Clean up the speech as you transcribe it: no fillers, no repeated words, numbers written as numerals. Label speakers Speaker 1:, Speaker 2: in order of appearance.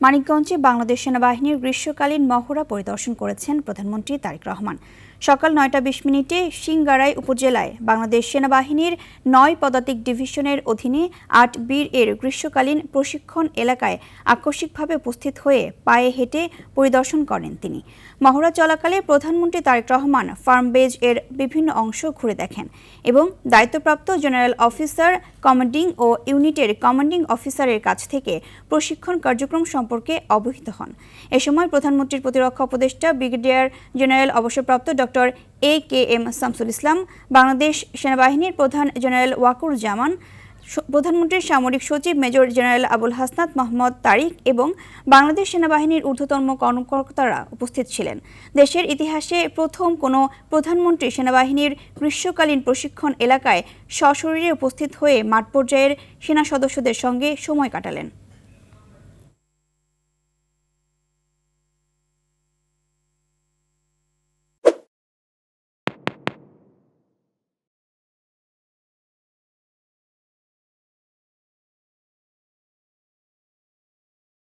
Speaker 1: মানিকগঞ্জে বাংলাদেশ সেনাবাহিনীর গ্রীষ্মকালীন মহড়া পরিদর্শন করেছেন প্রধানমন্ত্রী তারেক রহমান। সকাল ৯টা ২০ সিংগারাই উপজেলায় বাংলাদেশ সেনাবাহিনীর ৯ পদাতিক ডিভিশনের অধীনে ৮ বীর এর গ্রীষ্মকালীন প্রশিক্ষণ এলাকায় আকস্মিকভাবে উপস্থিত হয়ে পায়ে হেঁটে পরিদর্শন করেন তিনি। মহড়া চলাকালে প্রধানমন্ত্রী তারেক রহমান ফার্ম বেজ এর বিভিন্ন অংশ ঘুরে দেখেন এবং দায়িত্বপ্রাপ্ত জেনারেল অফিসার কমান্ডিং ও ইউনিটের কমান্ডিং অফিসারের কাছ থেকে প্রশিক্ষণ কার্যক্রম সম্পর্কে অবহিত হন। এ সময় প্রধানমন্ত্রীর প্রতিরক্ষা উপদেষ্টা ব্রিগেডিয়ার জেনারেল অবসরপ্রাপ্ত ডক্টর AKM শামসুল ইসলাম, বাংলাদেশ সেনাবাহিনীর প্রধান জেনারেল ওয়াকুরুজ্জামান, প্রধানমন্ত্রীর সামরিক সচিব মেজর জেনারেল আবুল হাসনাত মোহাম্মদ তারিক এবং বাংলাদেশ সেনাবাহিনীর ঊর্ধ্বতন কর্মকর্তারা উপস্থিত ছিলেন। দেশের ইতিহাসে প্রথম কোনো প্রধানমন্ত্রী সেনাবাহিনীর গ্রীষ্মকালীন প্রশিক্ষণ এলাকায় সশরীরে উপস্থিত হয়ে মাঠ পর্যায়ের সেনা সদস্যদের সঙ্গে সময় কাটালেন।